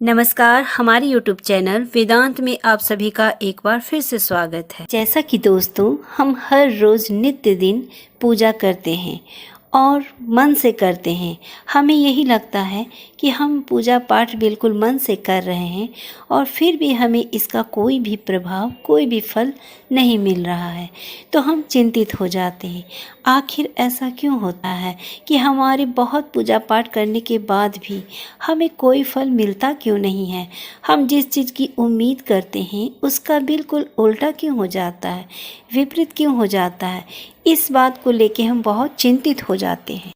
नमस्कार। हमारे YouTube channel वेदांत में आप सभी का एक बार फिर से स्वागत है। जैसा कि दोस्तों हम हर रोज़ नित्य दिन पूजा करते हैं और मन से करते हैं। हमें यही लगता है कि हम पूजा पाठ बिल्कुल मन से कर रहे हैं और फिर भी हमें इसका कोई भी प्रभाव, कोई भी फल नहीं मिल रहा है, तो हम चिंतित हो जाते हैं। आखिर ऐसा क्यों होता है कि हमारे बहुत पूजा पाठ करने के बाद भी हमें कोई फल मिलता क्यों नहीं है? हम जिस चीज़ की उम्मीद करते हैं उसका बिल्कुल उल्टा क्यों हो जाता है, विपरीत क्यों हो जाता है? इस बात को लेके हम बहुत चिंतित हो जाते हैं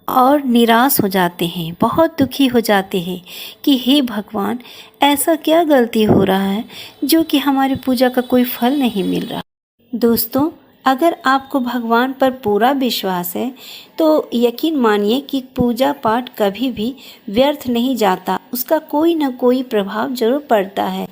और निराश हो जाते हैं, बहुत दुखी हो जाते हैं कि हे भगवान, ऐसा क्या गलती हो रहा है जो कि हमारी पूजा का कोई फल नहीं मिल रहा। दोस्तों, अगर आपको भगवान पर पूरा विश्वास है तो यकीन मानिए कि पूजा पाठ कभी भी व्यर्थ नहीं जाता, उसका कोई न कोई प्रभाव जरूर पड़ता है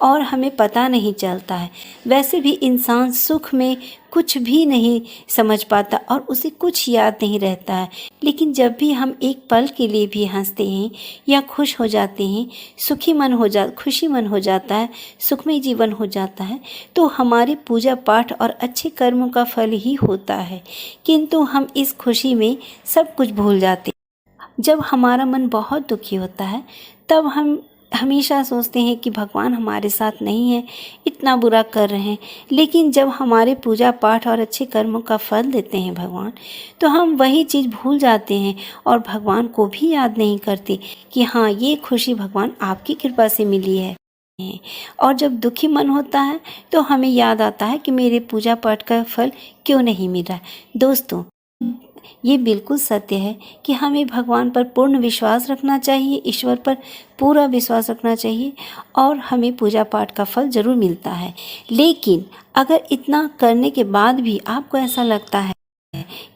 और हमें पता नहीं चलता है। वैसे भी इंसान सुख में कुछ भी नहीं समझ पाता और उसे कुछ याद नहीं रहता है, लेकिन जब भी हम एक पल के लिए भी हंसते हैं या खुश हो जाते हैं, खुशी मन हो जाता है, सुखमय जीवन हो जाता है, तो हमारे पूजा पाठ और अच्छे कर्मों का फल ही होता है। किंतु हम इस खुशी में सब कुछ भूल जाते हैं। जब हमारा मन बहुत दुखी होता है तब हम हमेशा सोचते हैं कि भगवान हमारे साथ नहीं है, इतना बुरा कर रहे हैं। लेकिन जब हमारे पूजा पाठ और अच्छे कर्मों का फल देते हैं भगवान, तो हम वही चीज़ भूल जाते हैं और भगवान को भी याद नहीं करते कि हाँ, ये खुशी भगवान आपकी कृपा से मिली है। और जब दुखी मन होता है तो हमें याद आता है कि मेरे पूजा पाठ का फल क्यों नहीं मिल रहा है। दोस्तों, ये बिल्कुल सत्य है कि हमें भगवान पर पूर्ण विश्वास रखना चाहिए, ईश्वर पर पूरा विश्वास रखना चाहिए और हमें पूजा पाठ का फल ज़रूर मिलता है। लेकिन अगर इतना करने के बाद भी आपको ऐसा लगता है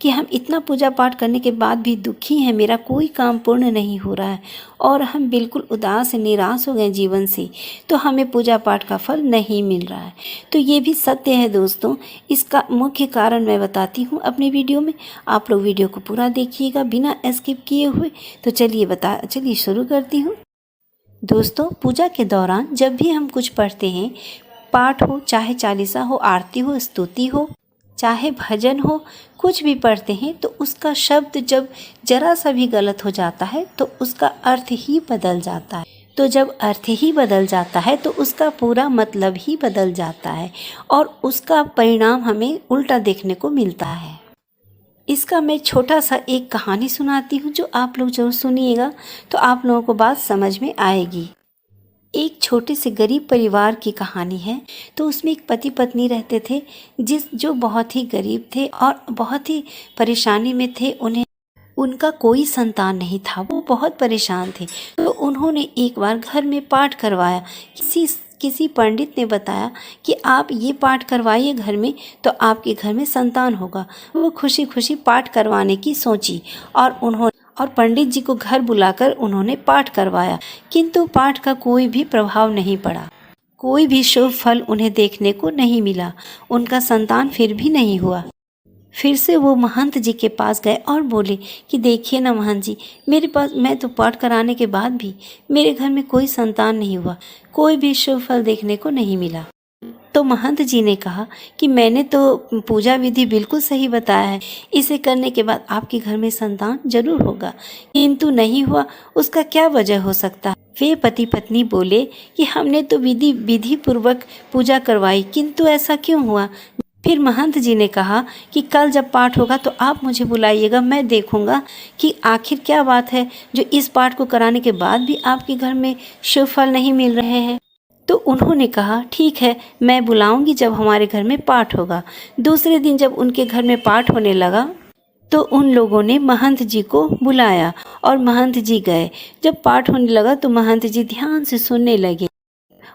कि हम इतना पूजा पाठ करने के बाद भी दुखी हैं, मेरा कोई काम पूर्ण नहीं हो रहा है और हम बिल्कुल उदास निराश हो गए जीवन से, तो हमें पूजा पाठ का फल नहीं मिल रहा है। तो ये भी सत्य है दोस्तों। इसका मुख्य कारण मैं बताती हूँ अपनी वीडियो में। आप लोग वीडियो को पूरा देखिएगा बिना स्किप किए हुए। तो चलिए शुरू करती हूँ। दोस्तों, पूजा के दौरान जब भी हम कुछ पढ़ते हैं, पाठ हो, चाहे चालीसा हो, आरती हो, स्तुति हो, चाहे भजन हो, कुछ भी पढ़ते हैं तो उसका शब्द जब जरा सा भी गलत हो जाता है तो उसका अर्थ ही बदल जाता है। तो जब अर्थ ही बदल जाता है तो उसका पूरा मतलब ही बदल जाता है और उसका परिणाम हमें उल्टा देखने को मिलता है। इसका मैं छोटा सा एक कहानी सुनाती हूँ जो आप लोग जरूर सुनिएगा, तो आप लोगों को बात समझ में आएगी। एक छोटे से गरीब परिवार की कहानी है। तो उसमें एक पति पत्नी रहते थे जो बहुत ही गरीब थे और बहुत ही परेशानी में थे। उनका कोई संतान नहीं था, वो बहुत परेशान थे। तो उन्होंने एक बार घर में पाठ करवाया। किसी पंडित ने बताया कि आप ये पाठ करवाइए घर में, तो आपके घर में संतान होगा। वो खुशी खुशी पाठ करवाने की सोची और पंडित जी को घर बुलाकर उन्होंने पाठ करवाया, किंतु पाठ का कोई भी प्रभाव नहीं पड़ा। कोई भी शुभ फल उन्हें देखने को नहीं मिला। उनका संतान फिर भी नहीं हुआ। फिर से वो महंत जी के पास गए और बोले कि देखिए ना महंत जी, मैं तो पाठ कराने के बाद भी मेरे घर में कोई संतान नहीं हुआ, कोई भी शुभ फल देखने को नहीं मिला। तो महंत जी ने कहा कि मैंने तो पूजा विधि बिल्कुल सही बताया है, इसे करने के बाद आपके घर में संतान जरूर होगा, किंतु नहीं हुआ, उसका क्या वजह हो सकता है? वे पति पत्नी बोले कि हमने तो विधि पूर्वक पूजा करवाई, किंतु ऐसा क्यों हुआ? फिर महंत जी ने कहा कि कल जब पाठ होगा तो आप मुझे बुलाइएगा, मैं देखूंगा कि आखिर क्या बात है जो इस पाठ को कराने के बाद भी आपके घर में शुभ फल नहीं मिल रहे हैं। तो उन्होंने कहा ठीक है, मैं बुलाऊंगी जब हमारे घर में पाठ होगा। दूसरे दिन जब उनके घर में पाठ होने लगा तो उन लोगों ने महंत जी को बुलाया और महंत जी गए। जब पाठ होने लगा तो महंत जी ध्यान से सुनने लगे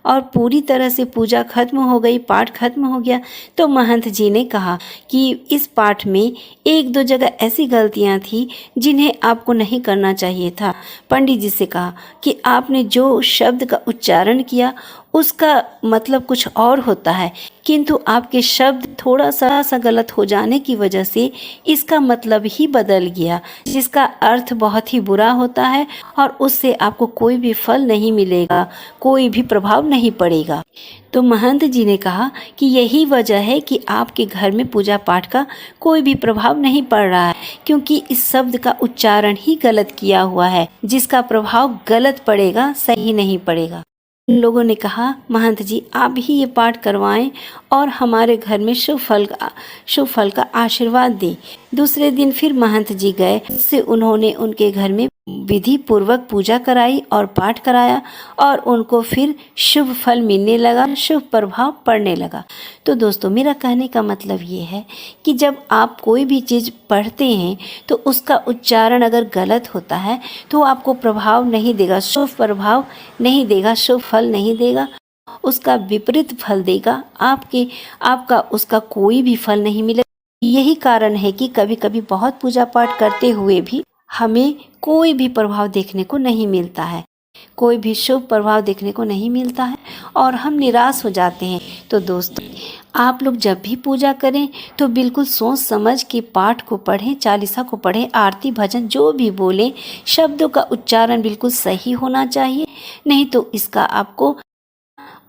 और पूरी तरह से पूजा खत्म हो गई, पाठ खत्म हो गया। तो महंत जी ने कहा कि इस पाठ में एक दो जगह ऐसी गलतियां थी जिन्हें आपको नहीं करना चाहिए था। पंडित जी से कहा कि आपने जो शब्द का उच्चारण किया उसका मतलब कुछ और होता है, किंतु आपके शब्द थोड़ा सा गलत हो जाने की वजह से इसका मतलब ही बदल गया, जिसका अर्थ बहुत ही बुरा होता है और उससे आपको कोई भी फल नहीं मिलेगा, कोई भी प्रभाव नहीं पड़ेगा। तो महंत जी ने कहा कि यही वजह है कि आपके घर में पूजा पाठ का कोई भी प्रभाव नहीं पड़ रहा है, क्योंकि इस शब्द का उच्चारण ही गलत किया हुआ है, जिसका प्रभाव गलत पड़ेगा, सही नहीं पड़ेगा। लोगों ने कहा, महंत जी आप ही ये पाठ करवाएं और हमारे घर में शुभ फल का आशीर्वाद दें। दूसरे दिन फिर महंत जी गए, इससे उन्होंने उनके घर में विधि पूर्वक पूजा कराई और पाठ कराया और उनको फिर शुभ फल मिलने लगा, शुभ प्रभाव पड़ने लगा। तो दोस्तों, मेरा कहने का मतलब ये है कि जब आप कोई भी चीज़ पढ़ते हैं तो उसका उच्चारण अगर गलत होता है तो आपको प्रभाव नहीं देगा, शुभ प्रभाव नहीं देगा, शुभ फल नहीं देगा, उसका विपरीत फल देगा, आपका उसका कोई भी फल नहीं मिलेगा। यही कारण है कि कभी कभी बहुत पूजा पाठ करते हुए भी हमें कोई भी प्रभाव देखने को नहीं मिलता है, कोई भी शुभ प्रभाव देखने को नहीं मिलता है और हम निराश हो जाते हैं। तो दोस्तों, आप लोग जब भी पूजा करें तो बिल्कुल सोच समझ के पाठ को पढ़ें, चालीसा को पढ़ें, आरती भजन जो भी बोलें, शब्दों का उच्चारण बिल्कुल सही होना चाहिए, नहीं तो इसका आपको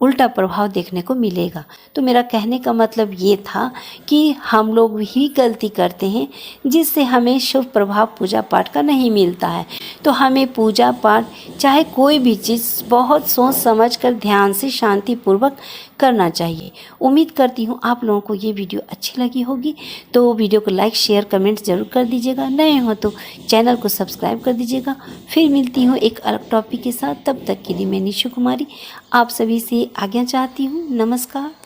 उल्टा प्रभाव देखने को मिलेगा। तो मेरा कहने का मतलब ये था कि हम लोग ही गलती करते हैं, जिससे हमें शुभ प्रभाव पूजा पाठ का नहीं मिलता है। तो हमें पूजा पाठ चाहे कोई भी चीज़ बहुत सोच समझ कर ध्यान से शांतिपूर्वक करना चाहिए। उम्मीद करती हूँ आप लोगों को ये वीडियो अच्छी लगी होगी, तो वीडियो को लाइक शेयर कमेंट ज़रूर कर दीजिएगा। नए हो तो चैनल को सब्सक्राइब कर दीजिएगा। फिर मिलती हूँ एक अलग टॉपिक के साथ, तब तक के लिए मैं निशु कुमारी आप सभी से आज्ञा चाहती हूँ। नमस्कार।